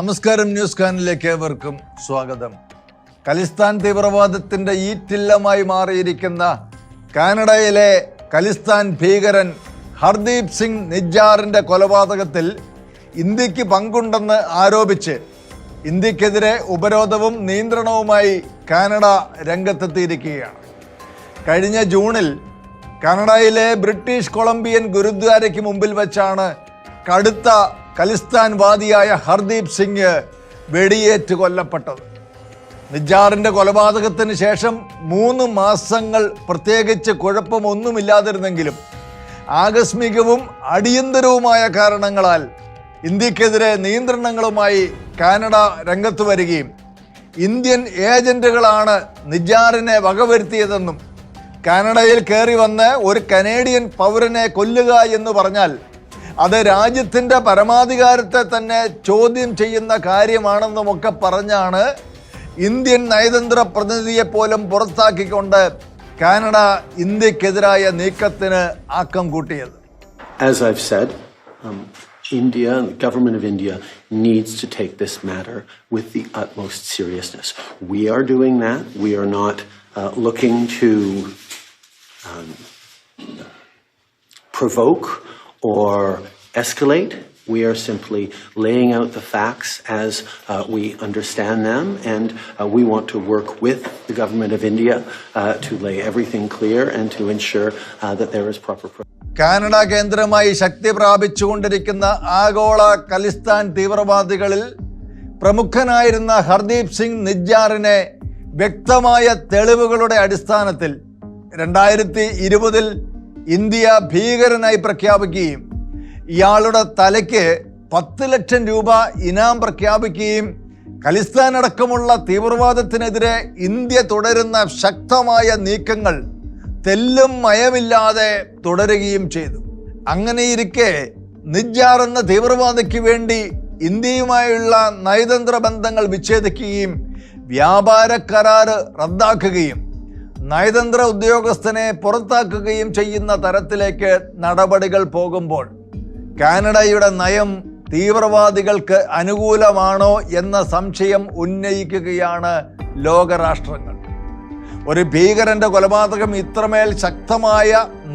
നമസ്കാരം, ന്യൂസ് കാനിലേക്ക് ഏവർക്കും സ്വാഗതം. ഖലിസ്ഥാൻ തീവ്രവാദത്തിന്റെ ഈറ്റില്ലമായി മാറിയിരിക്കുന്ന കാനഡയിലെ ഖലിസ്ഥാൻ ഭീകരൻ ഹർദീപ് സിംഗ് നിജ്ജാറിന്റെ കൊലപാതകത്തിൽ ഇന്ത്യക്ക് പങ്കുണ്ടെന്ന് ആരോപിച്ച് ഇന്ത്യക്കെതിരെ ഉപരോധവും നിയന്ത്രണവുമായി കാനഡ രംഗത്തെത്തിയിരിക്കുകയാണ്. കഴിഞ്ഞ ജൂണിൽ കാനഡയിലെ ബ്രിട്ടീഷ് കൊളംബിയൻ ഗുരുദ്വാരയ്ക്ക് മുമ്പിൽ വെച്ചാണ് കടുത്ത ഖലിസ്ഥാൻവാദിയായ ഹർദീപ് സിംഗ് വെടിയേറ്റ് കൊല്ലപ്പെട്ടത്. നിജ്ജാറിന്റെ കൊലപാതകത്തിന് ശേഷം 3 മാസങ്ങൾ പ്രത്യേകിച്ച് കുഴപ്പമൊന്നുമില്ലാതിരുന്നെങ്കിലും ആകസ്മികവും അടിയന്തരവുമായ കാരണങ്ങളാൽ ഇന്ത്യക്കെതിരെ നിയന്ത്രണങ്ങളുമായി കാനഡ രംഗത്ത് വരികയും ഇന്ത്യൻ ഏജന്റുകളാണ് നിജ്ജാറിനെ വകവരുത്തിയതെന്നും കാനഡയിൽ കയറി വന്ന് ഒരു കനേഡിയൻ പൗരനെ കൊല്ലുക എന്ന് പറഞ്ഞാൽ അത് രാജ്യത്തിൻ്റെ പരമാധികാരത്തെ തന്നെ ചോദ്യം ചെയ്യുന്ന കാര്യമാണെന്നുമൊക്കെ പറഞ്ഞാണ് ഇന്ത്യൻ നയതന്ത്ര പ്രതിനിധിയെ പോലും പുറത്താക്കിക്കൊണ്ട് കാനഡ ഇന്ത്യക്കെതിരായ നീക്കത്തിന് ആക്കം കൂട്ടിയത്. As I've said, India and the government of India needs to take this matter with the utmost seriousness. We are doing that. We are not looking to provoke or escalate. We are simply laying out the facts as we understand them, and we want to work with the government of India to lay everything clear and to ensure that there is proper. Canada കേന്ദ്രമായി ശക്തി പ്രാപിച്ചുകൊണ്ടിരിക്കുന്ന ആഗോള ഖലിസ്ഥാൻ തീവ്രവാദികളിൽ പ്രമുഖനായിരുന്ന ഹർദീപ് സിംഗ് നിജ്ജാറിനെ വ്യക്തമായ തെളിവുകളുടെ അടിസ്ഥാനത്തിൽ 2020 India ഭീകരനായി പ്രഖ്യാപിക്കുകയും ഇയാളുടെ തലയ്ക്ക് 10 ലക്ഷം രൂപ ഇനാം പ്രഖ്യാപിക്കുകയും ഖലിസ്ഥാൻ അടക്കമുള്ള തീവ്രവാദത്തിനെതിരെ ഇന്ത്യ തുടരുന്ന ശക്തമായ നീക്കങ്ങൾ തെല്ലും മയമില്ലാതെ തുടരുകയും ചെയ്തു. അങ്ങനെയിരിക്കെ നിജ്ജാർ എന്ന തീവ്രവാദിക്ക് വേണ്ടി ഇന്ത്യയുമായുള്ള നയതന്ത്ര ബന്ധങ്ങൾ വിച്ഛേദിക്കുകയും വ്യാപാര കരാറ് റദ്ദാക്കുകയും നയതന്ത്ര ഉദ്യോഗസ്ഥനെ പുറത്താക്കുകയും ചെയ്യുന്ന തരത്തിലേക്ക് നടപടികൾ പോകുമ്പോൾ കാനഡയുടെ നയം തീവ്രവാദികൾക്ക് അനുകൂലമാണോ എന്ന സംശയം ഉന്നയിക്കുകയാണ് ലോകരാഷ്ട്രങ്ങൾ. ഒരു ഭീകരന്റെ കൊലപാതകം ഇത്രമേൽ ശക്തമായ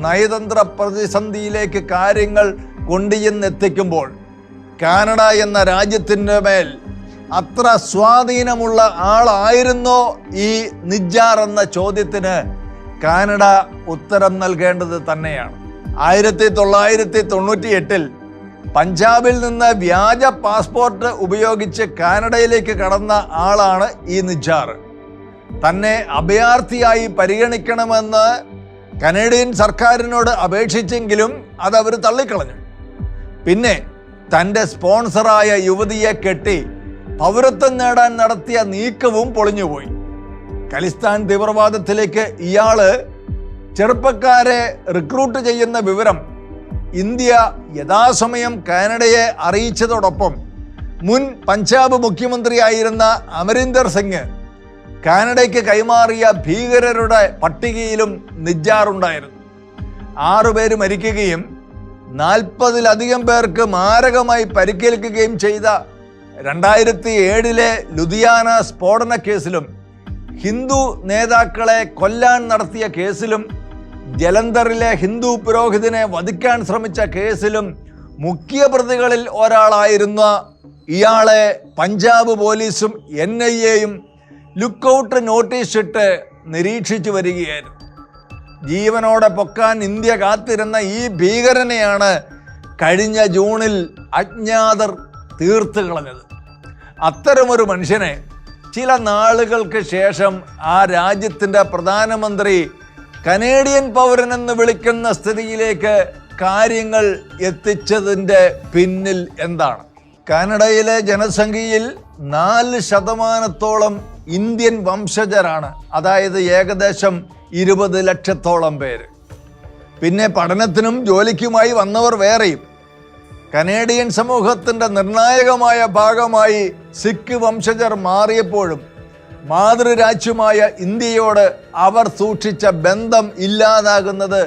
നയതന്ത്ര പ്രതിസന്ധിയിലേക്ക് കാര്യങ്ങൾ കൊണ്ടുചെന്നെത്തിക്കുമ്പോൾ കാനഡ എന്ന രാജ്യത്തിൻ്റെ മേൽ അത്ര സ്വാധീനമുള്ള ആളായിരുന്നോ ഈ നിജ്ജാർ എന്ന ചോദ്യത്തിന് കാനഡ ഉത്തരം നൽകേണ്ടത് തന്നെയാണ്. 1998 പഞ്ചാബിൽ നിന്ന് വ്യാജ പാസ്പോർട്ട് ഉപയോഗിച്ച് കാനഡയിലേക്ക് കടന്ന ആളാണ് ഈ നിജ്ജാർ. തന്നെ അഭയാർത്ഥിയായി പരിഗണിക്കണമെന്ന് കനേഡിയൻ സർക്കാരിനോട് അപേക്ഷിച്ചെങ്കിലും അതവർ തള്ളിക്കളഞ്ഞു. പിന്നെ തൻ്റെ സ്പോൺസറായ യുവതിയെ കെട്ടി പൗരത്വം നേടാൻ നടത്തിയ നീക്കവും പൊളിഞ്ഞുപോയി. ഖലിസ്ഥാൻ തീവ്രവാദത്തിലേക്ക് ഇയാള് ചെറുപ്പക്കാരെ റിക്രൂട്ട് ചെയ്യുന്ന വിവരം ഇന്ത്യ യഥാസമയം കാനഡയെ അറിയിച്ചതോടൊപ്പം മുൻ പഞ്ചാബ് മുഖ്യമന്ത്രിയായിരുന്ന അമരീന്ദർ സിംഗ് കാനഡയ്ക്ക് കൈമാറിയ ഭീകരരുടെ പട്ടികയിലും നിജ്ജാറുണ്ടായിരുന്നു. 6 പേര് മരിക്കുകയും 40-ലധികം പേർക്ക് മാരകമായി പരിക്കേൽക്കുകയും ചെയ്ത 2007 ലുധിയാന സ്ഫോടന കേസിലും ഹിന്ദു നേതാക്കളെ കൊല്ലാൻ നടത്തിയ കേസിലും ജലന്ധറിലെ ഹിന്ദു പുരോഹിതനെ വധിക്കാൻ ശ്രമിച്ച കേസിലും മുഖ്യ പ്രതികളിൽ ഒരാളായിരുന്ന ഇയാളെ പഞ്ചാബ് പോലീസും NIA-യും ലുക്കൌട്ട് നോട്ടീസ് ഇട്ട് നിരീക്ഷിച്ചു വരികയായിരുന്നു. ജീവനോടെ പൊക്കാൻ ഇന്ത്യ കാത്തിരുന്ന ഈ ഭീകരനെയാണ് കഴിഞ്ഞ ജൂണിൽ അജ്ഞാതർ തീർത്തു കളഞ്ഞത്. അത്തരമൊരു മനുഷ്യനെ ചില നാളുകൾക്ക് ശേഷം ആ രാജ്യത്തിൻ്റെ പ്രധാനമന്ത്രി കനേഡിയൻ പൗരനെന്ന് വിളിക്കുന്ന സ്ഥിതിയിലേക്ക് കാര്യങ്ങൾ എത്തിച്ചതിൻ്റെ പിന്നിൽ എന്താണ്? കാനഡയിലെ ജനസംഖ്യയിൽ 4% ഇന്ത്യൻ വംശജരാണ്. അതായത് ഏകദേശം 20 ലക്ഷത്തോളം പേര്. പിന്നെ പഠനത്തിനും ജോലിക്കുമായി വന്നവർ വേറെയും. കനേഡിയൻ സമൂഹത്തിൻ്റെ നിർണായകമായ ഭാഗമായി സിഖ് വംശജർ മാറിയപ്പോഴും മാതൃരാജ്യമായ ഇന്ത്യയോട് അവർ സൂക്ഷിച്ച ബന്ധം ഇല്ലാതാകുന്നത്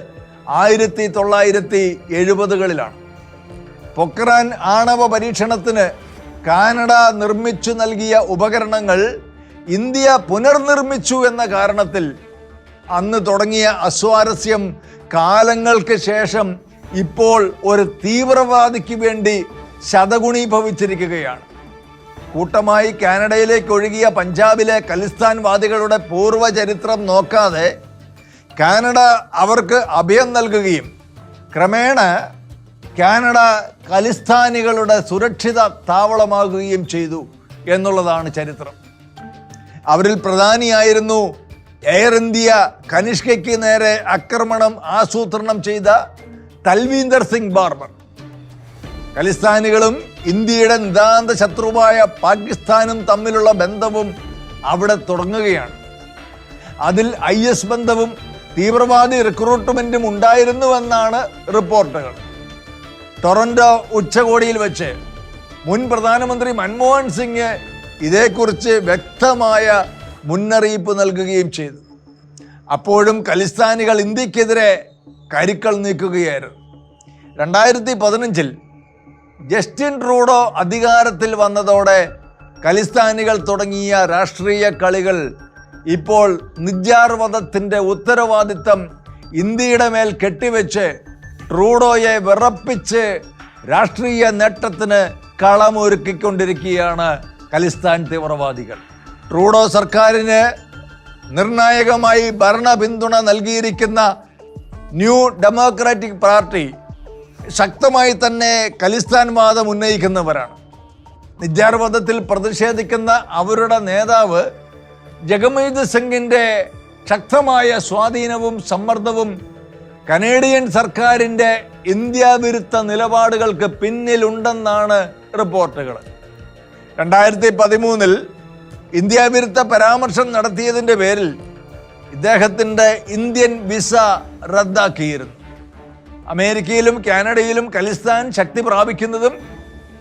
1970-കളിലാണ്. പൊക്രാൻ ആണവ പരീക്ഷണത്തിന് കാനഡ നിർമ്മിച്ചു നൽകിയ ഉപകരണങ്ങൾ ഇന്ത്യ പുനർനിർമ്മിച്ചു എന്ന കാരണത്തിൽ അന്ന് തുടങ്ങിയ അസ്വാരസ്യം കാലങ്ങൾക്ക് ശേഷം ഇപ്പോൾ ഒരു തീവ്രവാദിക്ക് വേണ്ടി ശതഗുണീഭവിച്ചിരിക്കുകയാണ്. കൂട്ടമായി കാനഡയിലേക്ക് ഒഴുകിയ പഞ്ചാബിലെ ഖലിസ്ഥാൻവാദികളുടെ പൂർവ്വചരിത്രം നോക്കാതെ കാനഡ അവർക്ക് അഭയം നൽകുകയും ക്രമേണ കാനഡ ഖലിസ്ഥാനികളുടെ സുരക്ഷിത താവളമാകുകയും ചെയ്തു എന്നുള്ളതാണ് ചരിത്രം. അവരിൽ പ്രധാനിയായിരുന്നു എയർ ഇന്ത്യ കനിഷ്കയ്ക്ക് നേരെ ആക്രമണം ആസൂത്രണം ചെയ്ത തൽവീന്ദർ സിംഗ് ബാർബർ. ഖലിസ്ഥാനികളും ഇന്ത്യയുടെ നിതാന്ത ശത്രുവായ പാകിസ്ഥാനും തമ്മിലുള്ള ബന്ധവും അവിടെ തുടങ്ങുകയാണ്. അതിൽ IS ബന്ധവും തീവ്രവാദി റിക്രൂട്ട്മെന്റും ഉണ്ടായിരുന്നുവെന്നാണ് റിപ്പോർട്ടുകൾ. ടൊറന്റോ ഉച്ചകോടിയിൽ വെച്ച് മുൻ പ്രധാനമന്ത്രി മൻമോഹൻ സിംഗ് ഇതേക്കുറിച്ച് വ്യക്തമായ മുന്നറിയിപ്പ് നൽകുകയും ചെയ്തു. അപ്പോഴും ഖലിസ്ഥാനികൾ ഇന്ത്യക്കെതിരെ കരുക്കൾ നീക്കുകയായിരുന്നു. 2015 ജസ്റ്റിൻ ട്രൂഡോ അധികാരത്തിൽ വന്നതോടെ ഖലിസ്ഥാനികൾ തുടങ്ങിയ രാഷ്ട്രീയ കളികൾ ഇപ്പോൾ നിജ്ജാർ വധത്തിൻ്റെ ഉത്തരവാദിത്തം ഇന്ത്യയുടെ മേൽ കെട്ടിവെച്ച് ട്രൂഡോയെ വിറപ്പിച്ച് രാഷ്ട്രീയ നേട്ടത്തിന് കളമൊരുക്കിക്കൊണ്ടിരിക്കുകയാണ് ഖലിസ്ഥാൻ തീവ്രവാദികൾ. ട്രൂഡോ സർക്കാരിന് നിർണായകമായി ഭരണ പിന്തുണ നൽകിയിരിക്കുന്ന ന്യൂ ഡെമോക്രാറ്റിക് പാർട്ടി ശക്തമായി തന്നെ ഖലിസ്ഥാൻ വാദം ഉന്നയിക്കുന്നവരാണ്. നിജ്ജാർ വധത്തിൽ പ്രതിഷേധിക്കുന്ന അവരുടെ നേതാവ് ജഗമീത് സിംഗിൻ്റെ ശക്തമായ സ്വാധീനവും സമ്മർദ്ദവും കനേഡിയൻ സർക്കാരിൻ്റെ ഇന്ത്യ വിരുദ്ധ നിലപാടുകൾക്ക് പിന്നിലുണ്ടെന്നാണ് റിപ്പോർട്ടുകൾ. 2013 ഇന്ത്യ വിരുദ്ധ പരാമർശം നടത്തിയതിൻ്റെ പേരിൽ ഇദ്ദേഹത്തിൻ്റെ ഇന്ത്യൻ വിസ റദ്ദാക്കിയിരുന്നു. അമേരിക്കയിലും കാനഡയിലും ഖലിസ്ഥാൻ ശക്തി പ്രാപിക്കുന്നതും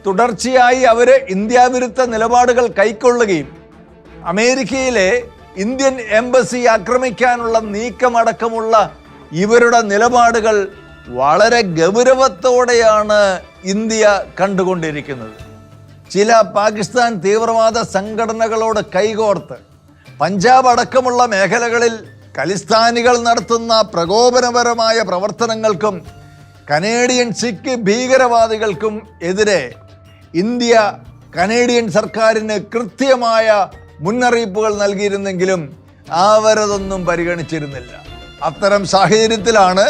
തുടർച്ചയായി അവർ ഇന്ത്യ വിരുദ്ധ നിലപാടുകൾ കൈക്കൊള്ളുകയും അമേരിക്കയിലെ ഇന്ത്യൻ എംബസി ആക്രമിക്കാനുള്ള നീക്കമടക്കമുള്ള ഇവരുടെ നിലപാടുകൾ വളരെ ഗൗരവത്തോടെയാണ് ഇന്ത്യ കണ്ടുകൊണ്ടിരിക്കുന്നത്. ചില പാകിസ്ഥാൻ തീവ്രവാദ സംഘടനകളോട് കൈകോർത്ത് പഞ്ചാബ് അടക്കമുള്ള മേഖലകളിൽ ഖലിസ്ഥാനികൾ നടത്തുന്ന പ്രകോപനപരമായ പ്രവർത്തനങ്ങൾക്കും കനേഡിയൻ സിഖ് ഭീകരവാദികൾക്കും എതിരെ ഇന്ത്യ കനേഡിയൻ സർക്കാരിന് കൃത്യമായ മുന്നറിയിപ്പുകൾ നൽകിയിരുന്നെങ്കിലും അവരതൊന്നും പരിഗണിച്ചിരുന്നില്ല. അത്തരം സാഹചര്യത്തിലാണ്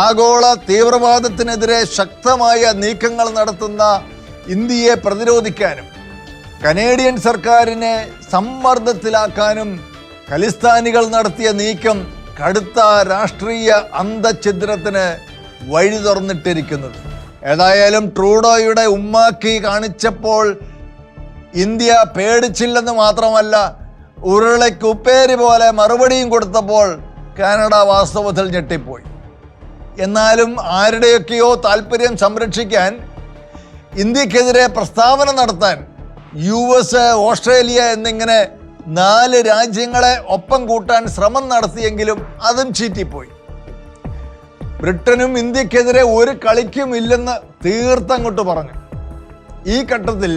ആഗോള തീവ്രവാദത്തിനെതിരെ ശക്തമായ നീക്കങ്ങൾ നടത്തുന്ന ഇന്ത്യയെ പ്രതിരോധിക്കാനും കനേഡിയൻ സർക്കാരിനെ സമ്മർദ്ദത്തിലാക്കാനും ഖലിസ്ഥാനികൾ നടത്തിയ നീക്കം കടുത്ത രാഷ്ട്രീയ അന്തഛിദ്രത്തിന് വഴി തുറന്നിട്ടിരിക്കുന്നത്. ഏതായാലും ട്രൂഡോയുടെ ഉമ്മാക്കി കാണിച്ചപ്പോൾ ഇന്ത്യ പേടിച്ചില്ലെന്ന് മാത്രമല്ല, ഉരുളയ്ക്ക് ഉപ്പേരി പോലെ മറുപടിയും കൊടുത്തപ്പോൾ കാനഡ വാസ്തവത്തിൽ ഞെട്ടിപ്പോയി. എന്നാലും ആരുടെയൊക്കെയോ താല്പര്യം സംരക്ഷിക്കാൻ ഇന്ത്യക്കെതിരെ പ്രസ്താവന നടത്താൻ US, ഓസ്ട്രേലിയ എന്നിങ്ങനെ 4 രാജ്യങ്ങളെ ഒപ്പം കൂട്ടാൻ ശ്രമം നടത്തിയെങ്കിലും അതും ചീറ്റിപ്പോയി. ബ്രിട്ടനും ഇന്ത്യക്കെതിരെ ഒരു കളിക്കും ഇല്ലെന്ന് തീർത്തങ്ങോട്ട് പറഞ്ഞു. ഈ ഘട്ടത്തിൽ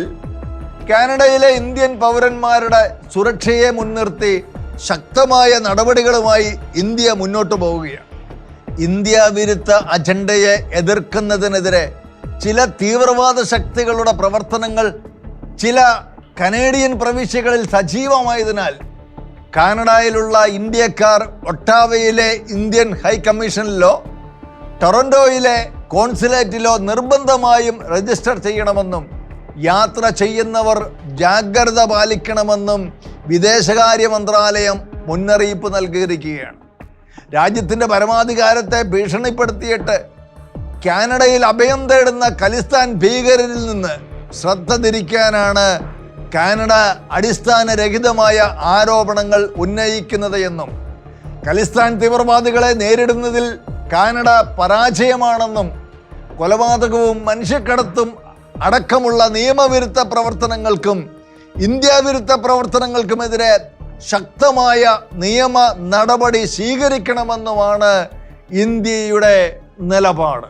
കാനഡയിലെ ഇന്ത്യൻ പൗരന്മാരുടെ സുരക്ഷയെ മുൻനിർത്തി ശക്തമായ നടപടികളുമായി ഇന്ത്യ മുന്നോട്ട് പോവുകയാണ്. ഇന്ത്യ വിരുദ്ധ അജണ്ടയെ എതിർക്കുന്നതിനെതിരെ ചില തീവ്രവാദ ശക്തികളുടെ പ്രവർത്തനങ്ങൾ ചില കനേഡിയൻ പ്രവിശ്യകളിൽ സജീവമായതിനാൽ കാനഡയിലുള്ള ഇന്ത്യക്കാർ ഒട്ടാവയിലെ ഇന്ത്യൻ ഹൈക്കമ്മീഷനിലോ ടൊറന്റോയിലെ കോൺസുലേറ്റിലോ നിർബന്ധമായും രജിസ്റ്റർ ചെയ്യണമെന്നും യാത്ര ചെയ്യുന്നവർ ജാഗ്രത പാലിക്കണമെന്നും വിദേശകാര്യ മന്ത്രാലയം മുന്നറിയിപ്പ് നൽകിയിരിക്കുകയാണ്. രാജ്യത്തിൻ്റെ പരമാധികാരത്തെ ഭീഷണിപ്പെടുത്തിയിട്ട് കാനഡയിൽ അഭയം തേടുന്ന ഖലിസ്ഥാൻ ഭീകരരിൽ നിന്ന് ശ്രദ്ധ തിരിക്കാനാണ് കാനഡ അടിസ്ഥാനരഹിതമായ ആരോപണങ്ങൾ ഉന്നയിക്കുന്നത് എന്നും ഖലിസ്ഥാൻ തീവ്രവാദികളെ നേരിടുന്നതിൽ കാനഡ പരാജയമാണെന്നും കൊലപാതകവും മനുഷ്യക്കടത്തും അടക്കമുള്ള നിയമവിരുദ്ധ പ്രവർത്തനങ്ങൾക്കും ഇന്ത്യ വിരുദ്ധ പ്രവർത്തനങ്ങൾക്കുമെതിരെ ശക്തമായ നിയമ നടപടി സ്വീകരിക്കണമെന്നുമാണ് ഇന്ത്യയുടെ നിലപാട്.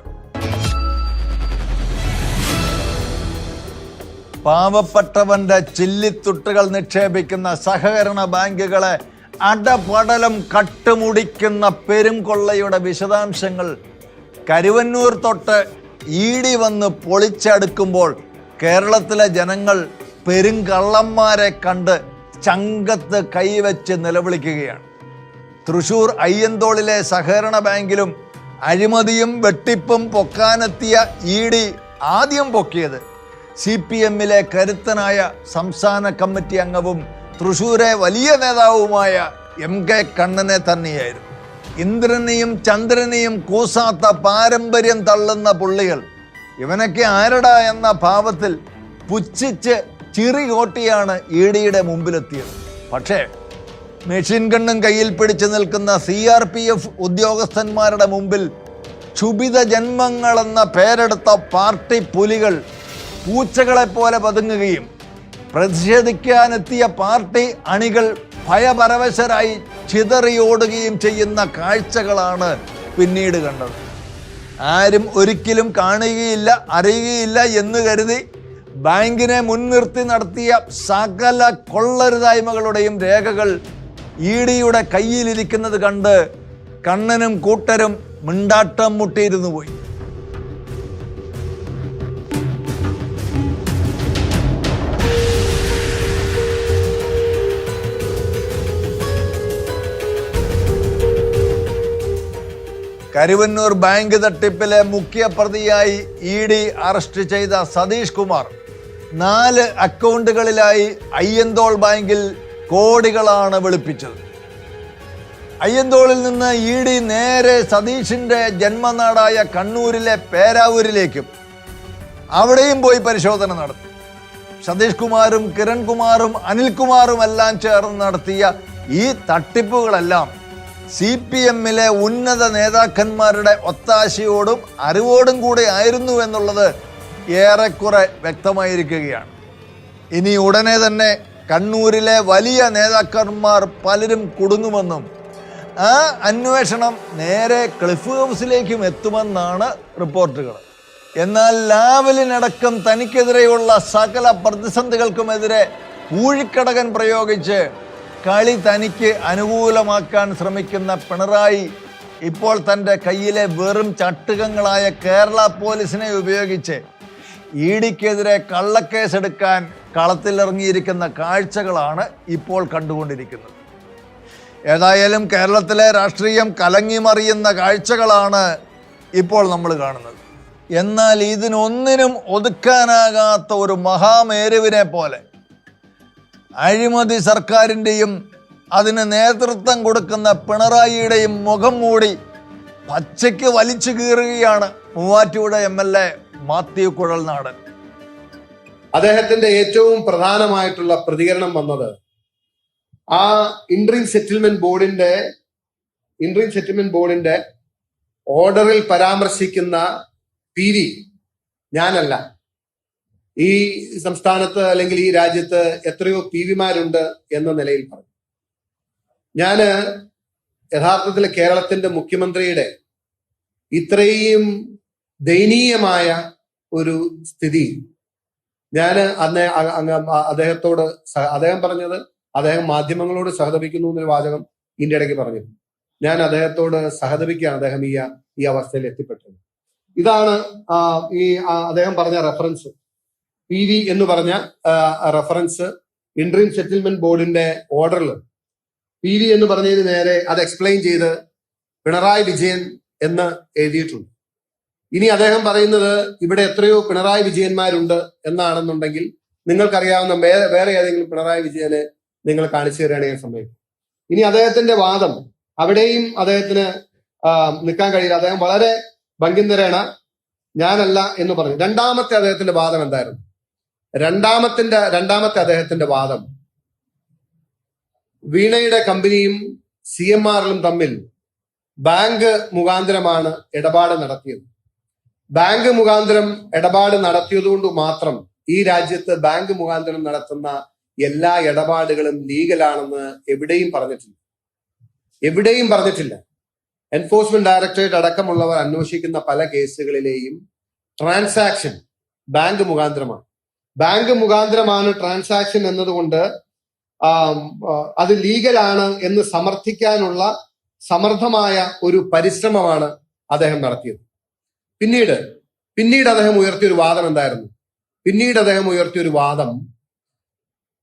പാവപ്പെട്ടവന്റെ ചില്ലിത്തുട്ടുകൾ നിക്ഷേപിക്കുന്ന സഹകരണ ബാങ്കുകളെ അടപടലം കട്ടുമുടിക്കുന്ന പെരുംകൊള്ളയുടെ വിശദാംശങ്ങൾ കരുവന്നൂർ തൊട്ട് ED വന്ന് പൊളിച്ചടുക്കുമ്പോൾ കേരളത്തിലെ ജനങ്ങൾ പെരുങ്കള്ളന്മാരെ കണ്ട് ചങ്കത്ത് കൈവച്ച് നിലവിളിക്കുകയാണ്. തൃശൂർ അയ്യന്തോളിലെ സഹകരണ ബാങ്കിലും അഴിമതിയും വെട്ടിപ്പും പൊക്കാനെത്തിയ ED ആദ്യം പൊക്കിയത് CPM-ലെ കരുത്തനായ സംസ്ഥാന കമ്മിറ്റി അംഗവും തൃശൂരെ വലിയ നേതാവുമായ MK കണ്ണനെ തന്നെയായിരുന്നു. ഇന്ദ്രനെയും ചന്ദ്രനെയും കൂസാത്ത പാരമ്പര്യം തള്ളുന്ന പുള്ളികൾ ഇവനൊക്കെ ആരടാ എന്ന ഭാവത്തിൽ പുച്ഛിച്ച് ചിറി കോട്ടിയാണ് EDയുടെ മുമ്പിലെത്തിയത്. പക്ഷേ മെഷീൻ ഗണ്ണും കയ്യിൽ പിടിച്ചു നിൽക്കുന്ന CRPF ഉദ്യോഗസ്ഥന്മാരുടെ മുമ്പിൽ ക്ഷുഭിത ജന്മങ്ങളെന്ന പേരെടുത്ത പാർട്ടി പുലികൾ പൂച്ചകളെപ്പോലെ പതുങ്ങുകയും പ്രതിഷേധിക്കാനെത്തിയ പാർട്ടി അണികൾ ഭയപരവശരായി ചിതറിയോടുകയും ചെയ്യുന്ന കാഴ്ചകളാണ് പിന്നീട് കണ്ടത്. ആരും ഒരിക്കലും കാണുകയില്ല അറിയുകയില്ല എന്ന് കരുതി ബാങ്കിനെ മുൻനിർത്തി നടത്തിയ സകല കൊള്ളരുതായ്മകളുടെയും രേഖകൾ EDയുടെ കയ്യിലിരിക്കുന്നത് കണ്ട് കണ്ണനും കൂട്ടരും മിണ്ടാട്ടം മുട്ടിയിരുന്നു പോയി. കരുവന്നൂർ ബാങ്ക് തട്ടിപ്പിലെ മുഖ്യ പ്രതിയായി ED അറസ്റ്റ് ചെയ്ത സതീഷ് കുമാർ 4 അക്കൗണ്ടുകളിലായി അയ്യന്തോൾ ബാങ്കിൽ കോടികളാണ് വെളുപ്പിച്ചത്. അയ്യന്തോളിൽ നിന്ന് ED നേരെ സതീഷിന്റെ ജന്മനാടായ കണ്ണൂരിലെ പേരാവൂരിലേക്കും അവിടെയും പോയി പരിശോധന നടത്തി. സതീഷ് കുമാറും കിരൺകുമാറും അനിൽകുമാറും എല്ലാം ചേർന്ന് നടത്തിയ ഈ തട്ടിപ്പുകളെല്ലാം CPM-ലെ ഉന്നത നേതാക്കന്മാരുടെ ഒത്താശയോടും അറിവോടും കൂടെ ആയിരുന്നു എന്നുള്ളത് ഏറെക്കുറെ വ്യക്തമായിരിക്കുകയാണ്. ഇനി ഉടനെ തന്നെ കണ്ണൂരിലെ വലിയ നേതാക്കന്മാർ പലരും കുടുങ്ങുമെന്നും ആ അന്വേഷണം നേരെ ക്ലിഫ് ഹൗസിലേക്കും എത്തുമെന്നാണ് റിപ്പോർട്ടുകൾ. എന്നാൽ ലാവലിനടക്കം തനിക്കെതിരെയുള്ള സകല പ്രതിസന്ധികൾക്കുമെതിരെ പൂഴിക്കടകൻ പ്രയോഗിച്ച് കളി തനിക്ക് അനുകൂലമാക്കാൻ ശ്രമിക്കുന്ന പിണറായി ഇപ്പോൾ തൻ്റെ കയ്യിലെ വെറും ചട്ടുകങ്ങളായ കേരള പോലീസിനെ ഉപയോഗിച്ച് EDക്കെതിരെ കള്ളക്കേസെടുക്കാൻ കളത്തിലിറങ്ങിയിരിക്കുന്ന കാഴ്ചകളാണ് ഇപ്പോൾ കണ്ടുകൊണ്ടിരിക്കുന്നത്. ഏതായാലും കേരളത്തിലെ രാഷ്ട്രീയം കലങ്ങിമറിയുന്ന കാഴ്ചകളാണ് ഇപ്പോൾ നമ്മൾ കാണുന്നത്. എന്നാൽ ഇതിനൊന്നിനും ഒതുക്കാനാകാത്ത ഒരു മഹാമേരുവിനെ പോലെ അഴിമതി സർക്കാരിൻ്റെയും അതിന് നേതൃത്വം കൊടുക്കുന്ന പിണറായിയുടെയും മുഖം മൂടി പച്ചയ്ക്ക് വലിച്ചു കീറുകയാണ് മൂവാറ്റുപുഴ MLA മാത്യു കുഴൽനാടൻ. അദ്ദേഹത്തിന്റെ ഏറ്റവും പ്രധാനമായിട്ടുള്ള പ്രതികരണം വന്നത് ആ ഇന്ററിം സെറ്റിൽമെന്റ് ബോർഡിന്റെ ഓർഡറിൽ പരാമർശിക്കുന്ന PV ഞാനല്ല. ഈ സംസ്ഥാനത്ത് അല്ലെങ്കിൽ ഈ രാജ്യത്ത് എത്രയോ PVമാരുണ്ട് എന്ന നിലയിൽ പറഞ്ഞു. ഞാന് യഥാർത്ഥത്തിൽ കേരളത്തിന്റെ മുഖ്യമന്ത്രിയുടെ ഇത്രയും ദയനീയമായ ഒരു സ്ഥിതി ഞാൻ അന്ന് അദ്ദേഹം പറഞ്ഞത് അദ്ദേഹം മാധ്യമങ്ങളോട് സഹതപിക്കുന്നു എന്നൊരു വാചകം ഇതിന്റെ ഇടയ്ക്ക് പറഞ്ഞു. ഞാൻ അദ്ദേഹത്തോട് സഹതപിക്കുകയാണ് അദ്ദേഹം ഈ അവസ്ഥയിൽ എത്തിപ്പെട്ടത്. ഇതാണ് അദ്ദേഹം പറഞ്ഞ റെഫറൻസ്. PV എന്ന് പറഞ്ഞ റെഫറൻസ് ഇന്ററിം സെറ്റിൽമെന്റ് ബോർഡിന്റെ ഓർഡറിൽ PV എന്ന് പറഞ്ഞതിന് നേരെ അത് എക്സ്പ്ലെയിൻ ചെയ്ത് പിണറായി വിജയൻ എന്ന് എഴുതിയിട്ടുണ്ട്. ഇനി അദ്ദേഹം പറയുന്നത് ഇവിടെ എത്രയോ പിണറായി വിജയന്മാരുണ്ട് എന്നാണെന്നുണ്ടെങ്കിൽ നിങ്ങൾക്കറിയാവുന്ന വേറെ ഏതെങ്കിലും പിണറായി വിജയനെ നിങ്ങൾ കാണിച്ചു തരികയാണെങ്കിൽ സമ്മതിക്കും. ഇനി അദ്ദേഹത്തിന്റെ വാദം അവിടെയും അദ്ദേഹത്തിന് നിൽക്കാൻ കഴിയില്ല. അദ്ദേഹം വളരെ ഭംഗിന്തരേണ ഞാനല്ല എന്ന് പറഞ്ഞു. രണ്ടാമത്തെ അദ്ദേഹത്തിന്റെ വാദം എന്തായിരുന്നു? രണ്ടാമത്തെ അദ്ദേഹത്തിന്റെ വാദം വീണയുടെ കമ്പനിയും CMR-ലും തമ്മിൽ ബാങ്ക് മുഖാന്തരമാണ് ഇടപാട് നടത്തിയത്. ബാങ്ക് മുഖാന്തരം ഇടപാട് നടത്തിയതുകൊണ്ട് മാത്രം ഈ രാജ്യത്ത് ബാങ്ക് മുഖാന്തരം നടത്തുന്ന എല്ലാ ഇടപാടുകളും ലീഗലാണെന്ന് എവിടെയും പറഞ്ഞിട്ടില്ല. എൻഫോഴ്സ്മെന്റ് ഡയറക്ടറേറ്റ് അടക്കമുള്ളവർ അന്വേഷിക്കുന്ന പല കേസുകളിലെയും ട്രാൻസാക്ഷൻ ബാങ്ക് മുഖാന്തരമാണ്. ബാങ്ക് മുഖാന്തരമാണ് ട്രാൻസാക്ഷൻ എന്നതുകൊണ്ട് അത് ലീഗലാണ് എന്ന് സമർത്ഥിക്കാനുള്ള സമർത്ഥമായ ഒരു പരിശ്രമമാണ് അദ്ദേഹം നടത്തിയത്. പിന്നീട് അദ്ദേഹം ഉയർത്തിയൊരു വാദം എന്തായിരുന്നു? പിന്നീട് വാദം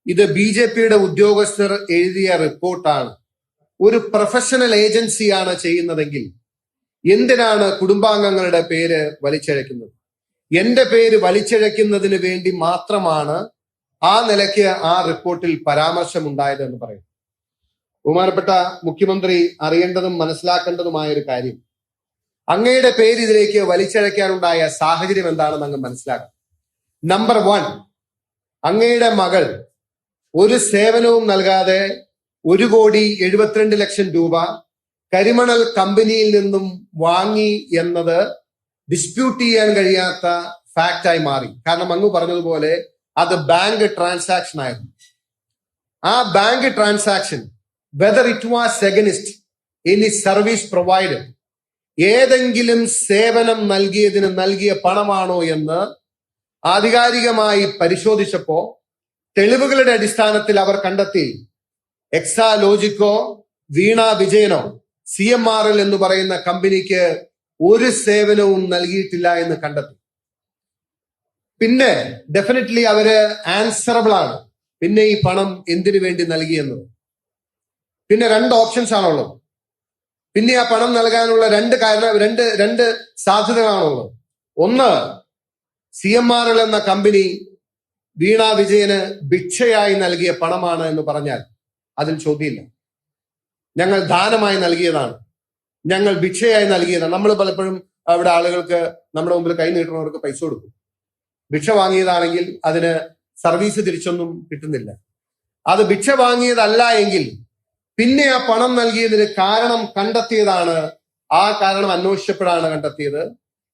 ഇത് BJPയുടെ ഉദ്യോഗസ്ഥർ എഴുതിയ റിപ്പോർട്ടാണ്, ഒരു പ്രൊഫഷണൽ ഏജൻസിയാണ് ചെയ്യുന്നതെങ്കിൽ എന്തിനാണ് കുടുംബാംഗങ്ങളുടെ പേര് വലിച്ചിഴക്കുന്നത്? എന്റെ പേര് വലിച്ചിഴക്കുന്നതിന് വേണ്ടി മാത്രമാണ് ആ നിലയ്ക്ക് ആ റിപ്പോർട്ടിൽ പരാമർശമുണ്ടായത് എന്ന് പറയും. ബഹുമാനപ്പെട്ട മുഖ്യമന്ത്രി അറിയേണ്ടതും മനസ്സിലാക്കേണ്ടതുമായ ഒരു കാര്യം, അങ്ങയുടെ പേര് ഇതിലേക്ക് വലിച്ചിഴക്കാനുണ്ടായ സാഹചര്യം എന്താണെന്ന് അങ്ങ് മനസ്സിലാക്കാം. നമ്പർ 1, അങ്ങയുടെ മകൾ ഒരു സേവനവും നൽകാതെ 1,72,00,000 രൂപ കരിമണൽ കമ്പനിയിൽ നിന്നും വാങ്ങി എന്നത് ഡിസ്പ്യൂട്ട് ചെയ്യാൻ കഴിയാത്ത ഫാക്റ്റായി മാറി. കാരണം അങ്ങ് പറഞ്ഞതുപോലെ അത് ബാങ്ക് ട്രാൻസാക്ഷൻ ആയിരുന്നു. ആ bank transaction whether it was against any service provided, ഏതെങ്കിലും സേവനം നൽകിയതിന് നൽകിയ പണമാണോ എന്ന് ആധികാരികമായി പരിശോധിച്ചപ്പോ തെളിവുകളുടെ അടിസ്ഥാനത്തിൽ അവർ കണ്ടെത്തി എക്സാലോജിക്കോ വീണ വിജയനോ CMRL എന്ന് പറയുന്ന കമ്പനിക്ക് ഒരു സേവനവും നൽകിയിട്ടില്ല എന്ന് കണ്ടെത്തി. പിന്നെ ഡെഫിനറ്റ്ലി അവര് ആൻസറബിൾ ആണ്. പിന്നെ ഈ പണം എന്തിനു വേണ്ടി നൽകിയെന്നത്? പിന്നെ 2 ഓപ്ഷൻസ് ആണുള്ളത്. പിന്നെ ആ പണം നൽകാനുള്ള രണ്ട് സാധ്യതകളാണുള്ളത്. ഒന്ന്, CMRL എന്ന കമ്പനി വീണ വിജയന് ഭിക്ഷയായി നൽകിയ പണമാണ് എന്ന് പറഞ്ഞാൽ അതിൽ ചോദ്യമില്ല. ഞങ്ങൾ ദാനമായി നൽകിയതാണ്, ഞങ്ങൾ ഭിക്ഷയായി നൽകിയതാണ്. നമ്മൾ പലപ്പോഴും അവിടെ ആളുകൾക്ക് നമ്മുടെ മുമ്പിൽ കൈ നീട്ടുന്നവർക്ക് പൈസ കൊടുക്കും. ഭിക്ഷ വാങ്ങിയതാണെങ്കിൽ അതിന് സർവീസ് തിരിച്ചൊന്നും കിട്ടുന്നില്ല. അത് ഭിക്ഷ വാങ്ങിയതല്ല എങ്കിൽ പിന്നെ ആ പണം നൽകിയതിന് കാരണം കണ്ടെത്തിയതാണ്. ആ കാരണം അന്വേഷിച്ചപ്പോഴാണ് കണ്ടെത്തിയത്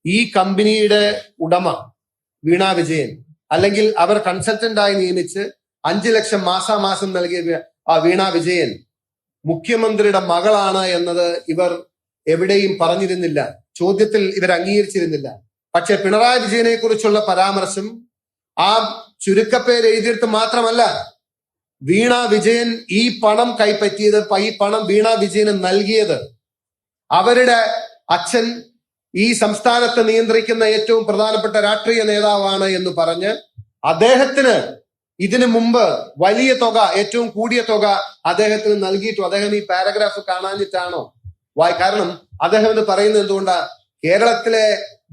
ഈ കമ്പനിയുടെ ഉടമ വീണ വിജയൻ, അല്ലെങ്കിൽ അവർ കൺസൾട്ടന്റായി നിയമിച്ച് 5 ലക്ഷം മാസാമാസം നൽകിയ ആ വീണ വിജയൻ മുഖ്യമന്ത്രിയുടെ മകളാണ് എന്നത് ഇവർ എവിടെയും പറഞ്ഞിരുന്നില്ല, ചോദ്യത്തിൽ ഇവർ അംഗീകരിച്ചിരുന്നില്ല. പക്ഷെ പിണറായി വിജയനെ കുറിച്ചുള്ള പരാമർശം ആ ചുരുക്കപ്പേര് എഴുതിയെടുത്ത് മാത്രമല്ല, വീണ വിജയൻ ഈ പണം കൈപ്പറ്റിയത്, ഈ പണം വീണ വിജയന് നൽകിയത് അവരുടെ അച്ഛൻ ഈ സംസ്ഥാനത്തെ നിയന്ത്രിക്കുന്ന ഏറ്റവും പ്രധാനപ്പെട്ട രാഷ്ട്രീയ നേതാവാണ് എന്ന് പറഞ്ഞ് അദ്ദേഹത്തിന് ഇതിനു മുമ്പ് വലിയ തുക, ഏറ്റവും കൂടിയ തുക അദ്ദേഹത്തിന് നൽകിയിട്ടു. അദ്ദേഹം ഈ പാരഗ്രാഫ് കാണാഞ്ഞിട്ടാണോ? കാരണം അദ്ദേഹം ഇത് പറയുന്നത് എന്തുകൊണ്ടാ? കേരളത്തിലെ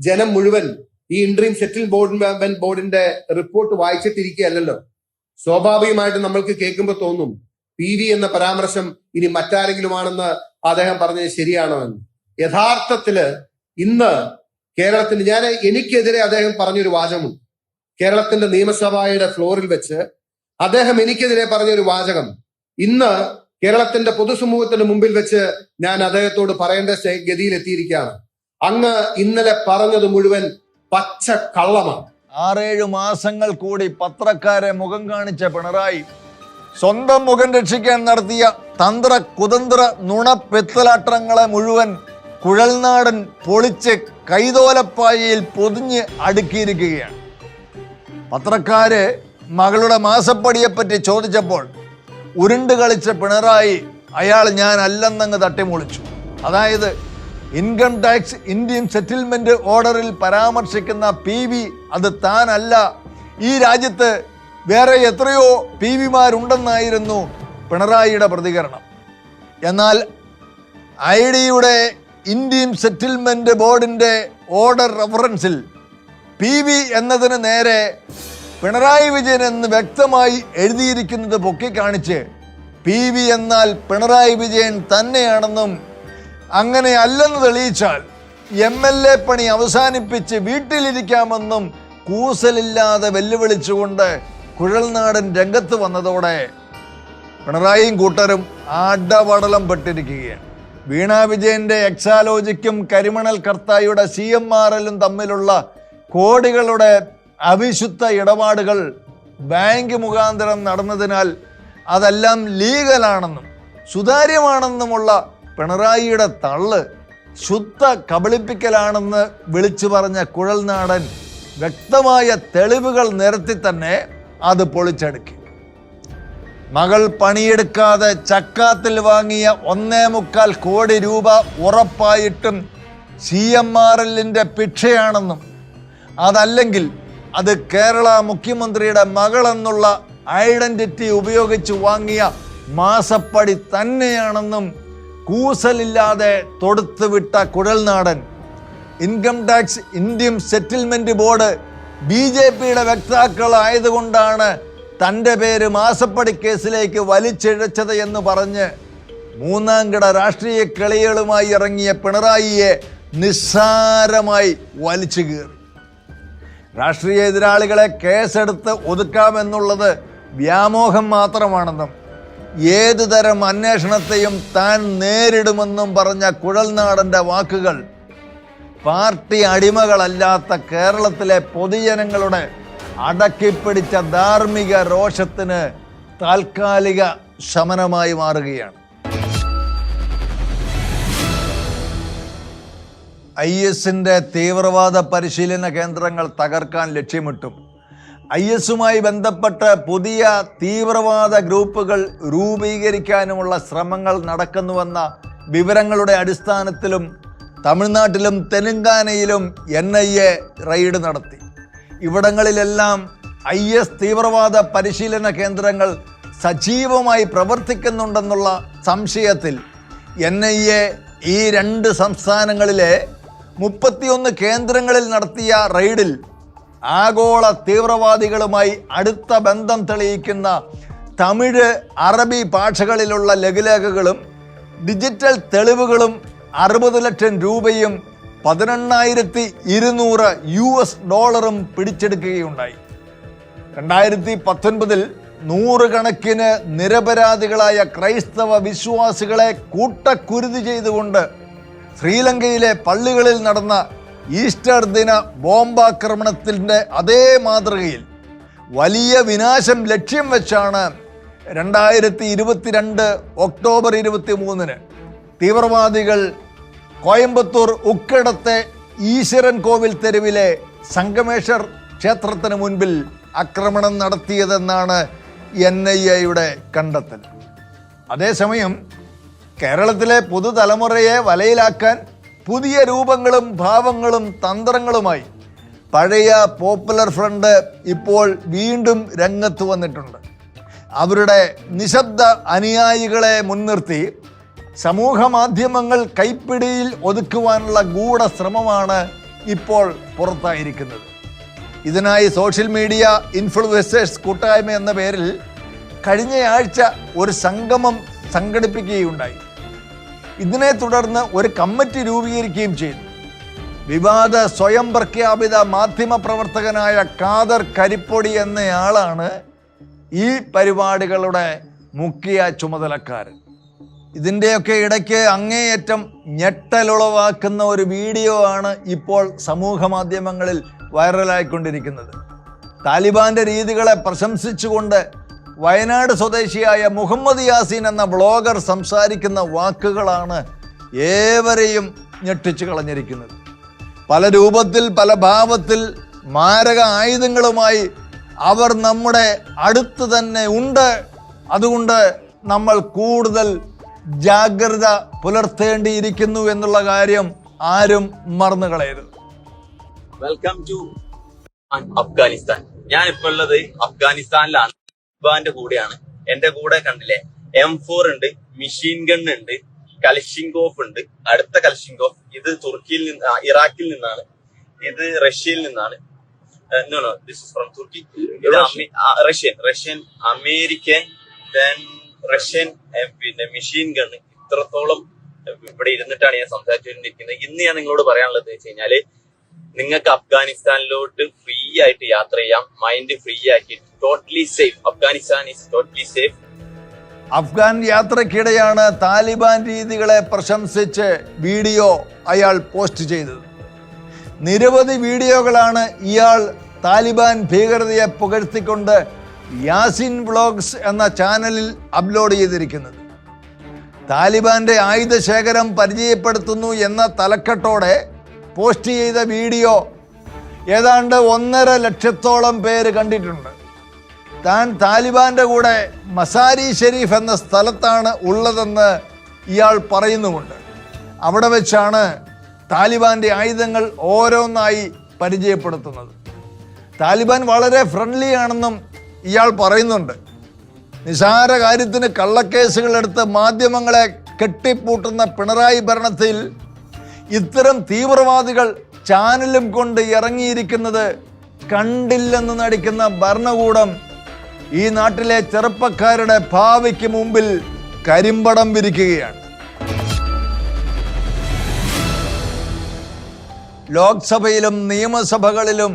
ജനം മുഴുവൻ ഈ ഇൻട്രീം സെറ്റിൽമെന്റ് ബോർഡിന്റെ റിപ്പോർട്ട് വായിച്ചിട്ടിരിക്കുകയല്ലോ. സ്വാഭാവികമായിട്ടും നമ്മൾക്ക് കേൾക്കുമ്പോൾ തോന്നും PV എന്ന പരാമർശം ഇനി മറ്റാരെങ്കിലുമാണെന്ന് അദ്ദേഹം പറഞ്ഞത് ശരിയാണോ എന്ന്. യഥാർത്ഥത്തില് ഇന്ന് കേരളത്തിന് എനിക്കെതിരെ അദ്ദേഹം പറഞ്ഞൊരു വാചകമുണ്ട്. കേരളത്തിന്റെ നിയമസഭയുടെ ഫ്ലോറിൽ വെച്ച് അദ്ദേഹം എനിക്കെതിരെ പറഞ്ഞൊരു വാചകം ഇന്ന് കേരളത്തിന്റെ പൊതുസമൂഹത്തിന്റെ മുമ്പിൽ വെച്ച് ഞാൻ അദ്ദേഹത്തോട് പറയേണ്ട ഗതിയിൽ എത്തിയിരിക്കുകയാണ്. അങ്ങ് ഇന്നലെ പറഞ്ഞത് മുഴുവൻ പച്ച കള്ളമാണ്. 6-7 മാസങ്ങൾ കൂടി പത്രക്കാരെ മുഖം കാണിച്ച പിണറായി സ്വന്തം മുഖം രക്ഷിക്കാൻ നടത്തിയ കുതന്ത്ര നുണപ്പെത്തലാട്ടങ്ങളെ മുഴുവൻ കുഴൽനാടൻ പൊളിച്ച് കൈതോലപ്പായയിൽ പൊതിഞ്ഞ് അടുക്കിയിരിക്കുകയാണ്. പത്രക്കാര് മകളുടെ മാസപ്പടിയെപ്പറ്റി ചോദിച്ചപ്പോൾ ഉരുണ്ട് കളിച്ച പിണറായി ഞാൻ അല്ലെന്നങ്ങ് തട്ടിമുളിച്ചു. അതായത് ഇൻകം ടാക്സ് ഇന്ത്യൻ സെറ്റിൽമെന്റ് ഓർഡറിൽ പരാമർശിക്കുന്ന PV അത് താനല്ല, ഈ രാജ്യത്ത് വേറെ എത്രയോ PVമാരുണ്ടെന്നായിരുന്നു പിണറായിയുടെ പ്രതികരണം. എന്നാൽ IDയുടെ ഇന്ത്യൻ സെറ്റിൽമെന്റ് ബോർഡിന്റെ ഓർഡർ റഫറൻസിൽ PV എന്നതിന് നേരെ പിണറായി വിജയൻ എന്ന് വ്യക്തമായി എഴുതിയിരിക്കുന്നത് പൊക്കിക്കാണിച്ച് PV എന്നാൽ പിണറായി വിജയൻ തന്നെയാണെന്നും അങ്ങനെ അല്ലെന്ന് തെളിയിച്ചാൽ MLA പണി അവസാനിപ്പിച്ച് വീട്ടിലിരിക്കാമെന്നും കൂസലില്ലാതെ വെല്ലുവിളിച്ചുകൊണ്ട് കുഴൽനാടൻ രംഗത്ത് വന്നതോടെ പിണറായിയും കൂട്ടരും അടപടലം പെട്ടിരിക്കുകയാണ്. വീണ വിജയന്റെ എക്സാലോജിക്കും കരിമണൽ കർത്തായുടെ CMRLും തമ്മിലുള്ള കോടികളുടെ അവിശുദ്ധ ഇടപാടുകൾ ബാങ്ക് മുഖാന്തരം നടന്നതിനാൽ അതെല്ലാം ലീഗലാണെന്നും സുതാര്യമാണെന്നുമുള്ള പിണറായിയുടെ തള്ള് ശുദ്ധ കബളിപ്പിക്കലാണെന്ന് വിളിച്ചു പറഞ്ഞ കുഴൽനാടൻ വ്യക്തമായ തെളിവുകൾ നിരത്തി തന്നെ അത് പൊളിച്ചടുക്കി. മകൾ പണിയെടുക്കാതെ ചക്കാത്തിൽ വാങ്ങിയ 1.25 കോടി രൂപ ഉറപ്പായിട്ടും CMRLന്റെ ഭിക്ഷയാണെന്നും അതല്ലെങ്കിൽ അത് കേരള മുഖ്യമന്ത്രിയുടെ മകളെന്നുള്ള ഐഡന്റിറ്റി ഉപയോഗിച്ച് വാങ്ങിയ മാസപ്പടി തന്നെയാണെന്നും കൂസലില്ലാതെ തൊടുത്തുവിട്ട Kuzhalnadan income tax Indian settlement board BJPയുടെ വക്താക്കളായതുകൊണ്ടാണ് തൻ്റെ പേര് മാസപ്പടി കേസിലേക്ക് വലിച്ചിഴച്ചത് എന്ന് പറഞ്ഞ് മൂന്നാംകിട രാഷ്ട്രീയ കളികളുമായി ഇറങ്ങിയ പിണറായിയെ നിസ്സാരമായി വലിച്ചു കീറി. രാഷ്ട്രീയ എതിരാളികളെ കേസെടുത്ത് ഒതുക്കാമെന്നുള്ളത് വ്യാമോഹം മാത്രമാണെന്നും ഏതുതരം അന്വേഷണത്തെയും താൻ നേരിടുമെന്നും പറഞ്ഞ കുഴൽനാടൻ്റെ വാക്കുകൾ പാർട്ടി അടിമകളല്ലാത്ത കേരളത്തിലെ പൊതുജനങ്ങളുടെ അടക്കിപ്പിടിച്ച ധാർമ്മിക രോഷത്തിന് താൽക്കാലിക ശമനമായി മാറുകയാണ്. ISന്റെ തീവ്രവാദ പരിശീലന കേന്ദ്രങ്ങൾ തകർക്കാൻ ലക്ഷ്യമിട്ടും ISുമായി ബന്ധപ്പെട്ട് പുതിയ തീവ്രവാദ ഗ്രൂപ്പുകൾ രൂപീകരിക്കാനുമുള്ള ശ്രമങ്ങൾ നടക്കുന്നുവെന്ന വിവരങ്ങളുടെ അടിസ്ഥാനത്തിലും തമിഴ്നാട്ടിലും തെലങ്കാനയിലും NIA റെയ്ഡ് നടത്തി. ഇവിടങ്ങളിലെല്ലാം IS തീവ്രവാദ പരിശീലന കേന്ദ്രങ്ങൾ സജീവമായി പ്രവർത്തിക്കുന്നുണ്ടെന്നുള്ള സംശയത്തിൽ NIA ഈ 2 സംസ്ഥാനങ്ങളിലെ 31 കേന്ദ്രങ്ങളിൽ നടത്തിയ റെയ്ഡിൽ ആഗോള തീവ്രവാദികളുമായി അടുത്ത ബന്ധം തെളിയിക്കുന്ന തമിഴ്, അറബി ഭാഷകളിലുള്ള ലഘുലേഖകളും ഡിജിറ്റൽ തെളിവുകളും 60 ലക്ഷം രൂപയും 18,200 US$ പിടിച്ചെടുക്കുകയുണ്ടായി. 2019 നൂറുകണക്കിന് നിരപരാധികളായ ക്രൈസ്തവ വിശ്വാസികളെ കൂട്ടക്കുരുതി ചെയ്തുകൊണ്ട് ശ്രീലങ്കയിലെ പള്ളികളിൽ നടന്ന ഈസ്റ്റർ ദിന ബോംബാക്രമണത്തിൻ്റെ അതേ മാതൃകയിൽ വലിയ വിനാശം ലക്ഷ്യം വെച്ചാണ് 2022 ഒക്ടോബർ 23 തീവ്രവാദികൾ കോയമ്പത്തൂർ ഉക്കടത്തെ ഈശ്വരൻ കോവിൽ തെരുവിലെ സംഗമേശ്വർ ക്ഷേത്രത്തിന് മുൻപിൽ ആക്രമണം നടത്തിയതെന്നാണ് NIAയുടെ കണ്ടെത്തൽ. അതേസമയം കേരളത്തിലെ പുതുതലമുറയെ വലയിലാക്കാൻ പുതിയ രൂപങ്ങളും ഭാവങ്ങളും തന്ത്രങ്ങളുമായി പഴയ പോപ്പുലർ ഫ്രണ്ട് ഇപ്പോൾ വീണ്ടും രംഗത്ത് വന്നിട്ടുണ്ട്. അവരുടെ നിശബ്ദ അനുയായികളെ മുൻനിർത്തി സമൂഹ മാധ്യമങ്ങൾ കൈപ്പിടിയിൽ ഒതുക്കുവാനുള്ള ഗൂഢശ്രമമാണ് ഇപ്പോൾ പുറത്തായിരിക്കുന്നത്. ഇതിനായി സോഷ്യൽ മീഡിയ ഇൻഫ്ലുവൻസേഴ്സ് കൂട്ടായ്മ എന്ന പേരിൽ കഴിഞ്ഞയാഴ്ച ഒരു സംഗമം സംഘടിപ്പിക്കുകയുണ്ടായി. ഇതിനെ തുടർന്ന് ഒരു കമ്മിറ്റി രൂപീകരിക്കുകയും ചെയ്തു. വിവാദ സ്വയം പ്രഖ്യാപിത മാധ്യമ പ്രവർത്തകനായ ഖാദർ കരിപ്പൊടി എന്നയാളാണ് ഈ പരിപാടികളുടെ മുഖ്യ ചുമതലക്കാരൻ. ഇതിൻ്റെയൊക്കെ ഇടയ്ക്ക് അങ്ങേയറ്റം ഞെട്ടലുളവാക്കുന്ന ഒരു വീഡിയോ ആണ് ഇപ്പോൾ സമൂഹ മാധ്യമങ്ങളിൽ വൈറലായിക്കൊണ്ടിരിക്കുന്നത്. താലിബാന്റെ രീതികളെ പ്രശംസിച്ചുകൊണ്ട് വയനാട് സ്വദേശിയായ മുഹമ്മദ് യാസീൻ എന്ന ബ്ലോഗർ സംസാരിക്കുന്ന വാക്കുകളാണ് ഏവരെയും ഞെട്ടിച്ചു കളഞ്ഞിരിക്കുന്നത്. പല രൂപത്തിൽ പല ഭാവത്തിൽ മാരക ആയുധങ്ങളുമായി അവർ നമ്മുടെ അടുത്ത് തന്നെ ഉണ്ട്. അതുകൊണ്ട് നമ്മൾ കൂടുതൽ ജാഗ്രത പുലർത്തേണ്ടിയിരിക്കുന്നു എന്നുള്ള കാര്യം ആരും മറന്നു കളയരുത്. Welcome to Afghanistan. ഞാൻ ഇപ്പോൾ ഉള്ളത് അഫ്ഗാനിസ്ഥാനിലാണ്. താലിബാന്റെ കൂടെയാണ്. എന്റെ കൂടെ കണ്ടില്ലേ, M4 ഉണ്ട്, മെഷീൻ ഗൺ ഉണ്ട്, കലഷിങ്കോഫ് ഉണ്ട്. അടുത്ത കലഷിങ്കോഫ് ഇത് തുർക്കിയിൽ നിന്ന്, ഇറാഖിൽ നിന്നാണ്. ഇത് റഷ്യയിൽ നിന്നാണ്. നോ ദിസ് ഇസ് ഫ്രം തുർക്കി. ഇത് റഷ്യൻ അമേരിക്കൻ റഷ്യൻ പിന്നെ മെഷീൻ ഗൺ. ഇത്രത്തോളം ഇവിടെ ഇരുന്നിട്ടാണ് ഞാൻ സംസാരിച്ചുകൊണ്ടിരിക്കുന്നത്. ഇന്ന് ഞാൻ നിങ്ങളോട് പറയാനുള്ളത് വെച്ച് കഴിഞ്ഞാല്, നിങ്ങൾക്ക് അഫ്ഗാനിസ്ഥാനിലോട്ട് ഫ്രീ ആയിട്ട് യാത്ര ചെയ്യാം, മൈൻഡ് ഫ്രീ ആക്കി. Totally safe. Afghanistan is totally safe. Afghan യാത്രക്കിടെയാണ് താലിബാൻ രീതികളെ പ്രശംസിച്ച് വീഡിയോ അയാൾ പോസ്റ്റ് ചെയ്തത്. നിരവധി വീഡിയോകളാണ് ഇയാൾ താലിബാൻ ഭീകരതയെ പുകഴ്ത്തിക്കൊണ്ട് യാസിൻ വ്ളോഗ്സ് എന്ന ചാനലിൽ അപ്ലോഡ് ചെയ്തിരിക്കുന്നത്. താലിബാന്റെ ആയുധശേഖരം പരിചയപ്പെടുത്തുന്നു എന്ന തലക്കെട്ടോടെ പോസ്റ്റ് ചെയ്ത വീഡിയോ ഏതാണ്ട് 1.5 ലക്ഷത്തോളം പേര് കണ്ടിട്ടുണ്ട്. താൻ താലിബാന്റെ കൂടെ മസാരി ഷെരീഫ് എന്ന സ്ഥലത്താണ് ഉള്ളതെന്ന് ഇയാൾ പറയുന്നുമുണ്ട്. അവിടെ വെച്ചാണ് താലിബാന്റെ ആയുധങ്ങൾ ഓരോന്നായി പരിചയപ്പെടുത്തുന്നത്. താലിബാൻ വളരെ ഫ്രണ്ട്ലി ആണെന്നും ഇയാൾ പറയുന്നുണ്ട്. നിസാര കാര്യത്തിന് കള്ളക്കേസുകൾ എടുത്ത് മാധ്യമങ്ങളെ കെട്ടിപ്പൂട്ടുന്ന പിണറായി ഭരണത്തിൽ ഇത്തരം തീവ്രവാദികൾ ചാനലും കൊണ്ട് ഇറങ്ങിയിരിക്കുന്നത് കണ്ടില്ലെന്ന് നടിക്കുന്ന ഭരണകൂടം ഈ നാട്ടിലെ ചെറുപ്പക്കാരുടെ ഭാവിക്ക് മുമ്പിൽ കരിമ്പടം വിരിക്കുകയാണ്. ലോക്സഭയിലും നിയമസഭകളിലും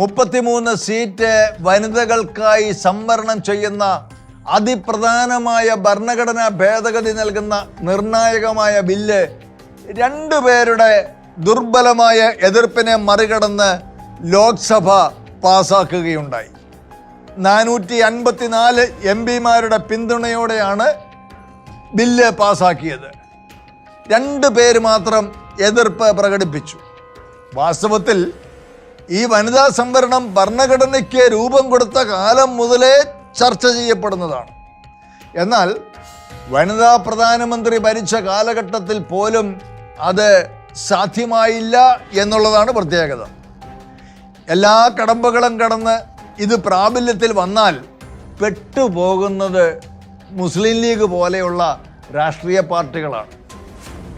33 സീറ്റ് വനിതകൾക്കായി സംവരണം ചെയ്യുന്ന അതിപ്രധാനമായ ഭരണഘടനാ ഭേദഗതി നൽകുന്ന നിർണായകമായ ബില്ല് 2 പേരുടെ ദുർബലമായ എതിർപ്പിനെ മറികടന്ന് ലോക്സഭ പാസാക്കുകയുണ്ടായി. 454 MP-മാരുടെ പിന്തുണയോടെയാണ് ബില്ല് പാസാക്കിയത്. 2 പേര് മാത്രം എതിർപ്പ് പ്രകടിപ്പിച്ചു. വാസ്തവത്തിൽ ഈ വനിതാ സംവരണം ഭരണഘടനയ്ക്ക് രൂപം കൊടുത്ത കാലം മുതലേ ചർച്ച ചെയ്യപ്പെടുന്നതാണ്. എന്നാൽ വനിതാ പ്രധാനമന്ത്രി ഭരിച്ച കാലഘട്ടത്തിൽ പോലും അത് സാധ്യമായില്ല എന്നുള്ളതാണ് പ്രത്യേകത. എല്ലാ കടമ്പകളും കടന്ന് ഇത് പ്രാബല്യത്തിൽ വന്നാൽ പെട്ടുപോകുന്നത് മുസ്ലിം ലീഗ് പോലെയുള്ള രാഷ്ട്രീയ പാർട്ടികളാണ്.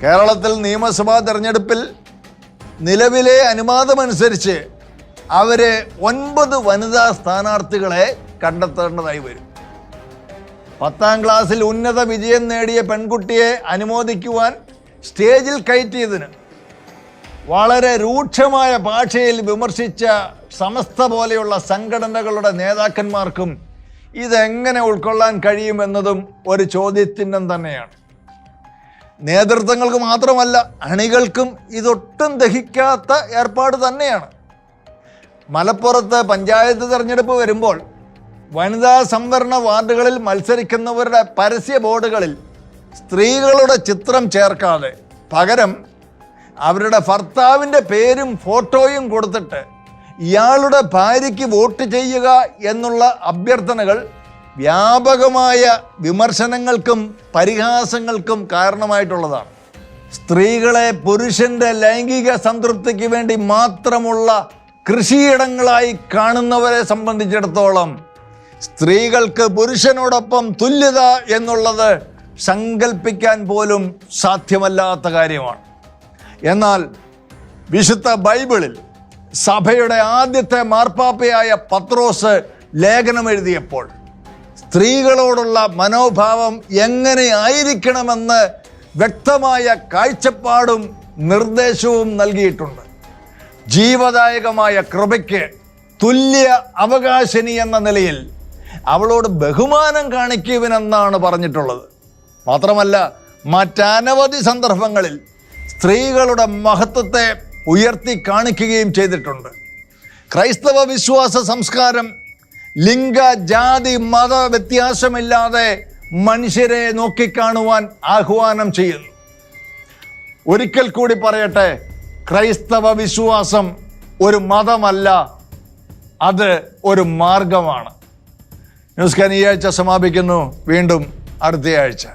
കേരളത്തിൽ നിയമസഭാ തെരഞ്ഞെടുപ്പിൽ നിലവിലെ അനുപാതമനുസരിച്ച് അവര് 9 വനിതാ സ്ഥാനാർത്ഥികളെ കണ്ടെത്തേണ്ടതായി വരും. 10ാം ക്ലാസ്സിൽ ഉന്നത വിജയം നേടിയ പെൺകുട്ടിയെ അനുമോദിക്കുവാൻ സ്റ്റേജിൽ കയറ്റിയതിന് വളരെ രൂക്ഷമായ ഭാഷയിൽ വിമർശിച്ച സമസ്ത പോലെയുള്ള സംഘടനകളുടെ നേതാക്കന്മാർക്കും ഇതെങ്ങനെ ഉൾക്കൊള്ളാൻ കഴിയുമെന്നതും ഒരു ചോദ്യചിഹ്നം തന്നെയാണ്. നേതൃത്വങ്ങൾക്ക് മാത്രമല്ല, അണികൾക്കും ഇതൊട്ടും ദഹിക്കാത്ത ഏർപ്പാട് തന്നെയാണ്. മലപ്പുറത്ത് പഞ്ചായത്ത് തെരഞ്ഞെടുപ്പ് വരുമ്പോൾ വനിതാ സംവരണ വാർഡുകളിൽ മത്സരിക്കുന്നവരുടെ പരസ്യ ബോർഡുകളിൽ സ്ത്രീകളുടെ ചിത്രം ചേർക്കാതെ പകരം അവരുടെ ഭർത്താവിൻ്റെ പേരും ഫോട്ടോയും കൊടുത്തിട്ട് ഇയാളുടെ ഭാര്യയ്ക്ക് വോട്ട് ചെയ്യുക എന്നുള്ള അഭ്യർത്ഥനകൾ വ്യാപകമായ വിമർശനങ്ങൾക്കും പരിഹാസങ്ങൾക്കും കാരണമായിട്ടുള്ളതാണ്. സ്ത്രീകളെ പുരുഷന്റെ ലൈംഗിക സംതൃപ്തിക്ക് വേണ്ടി മാത്രമുള്ള കൃഷിയിടങ്ങളായി കാണുന്നവരെ സംബന്ധിച്ചിടത്തോളം സ്ത്രീകൾക്ക് പുരുഷനോടൊപ്പം തുല്യത എന്നുള്ളത് സങ്കല്പിക്കാൻ പോലും സാധ്യമല്ലാത്ത കാര്യമാണ്. എന്നാൽ വിശുദ്ധ ബൈബിളിൽ സഭയുടെ ആദ്യത്തെ മാർപ്പാപ്പയായ പത്രോസ് ലേഖനം എഴുതിയപ്പോൾ സ്ത്രീകളോടുള്ള മനോഭാവം എങ്ങനെ ആയിരിക്കണമെന്ന് വ്യക്തമായ കാഴ്ചപ്പാടും നിർദ്ദേശവും നൽകിയിട്ടുണ്ട്. ജീവദായകമായ കൃപയ്ക്ക് തുല്യ അവകാശിനി എന്ന നിലയിൽ അവളോട് ബഹുമാനം കാണിക്കുവിനെന്നാണ് പറഞ്ഞിട്ടുള്ളത്. മാത്രമല്ല, മറ്റനവധി സന്ദർഭങ്ങളിൽ സ്ത്രീകളുടെ മഹത്വത്തെ ഉയർത്തി കാണിക്കുകയും ചെയ്തിട്ടുണ്ട്. ക്രൈസ്തവ വിശ്വാസ സംസ്കാരം ലിംഗ, ജാതി, മത വ്യത്യാസമില്ലാതെ മനുഷ്യരെ നോക്കിക്കാണുവാൻ ആഹ്വാനം ചെയ്യുന്നു. ഒരിക്കൽ കൂടി പറയട്ടെ, ക്രൈസ്തവ വിശ്വാസം ഒരു മതമല്ല, അത് ഒരു മാർഗമാണ്. ന്യൂസ് കാൻ ഈ ആഴ്ച സമാപിക്കുന്നു. വീണ്ടും അടുത്തയാഴ്ച.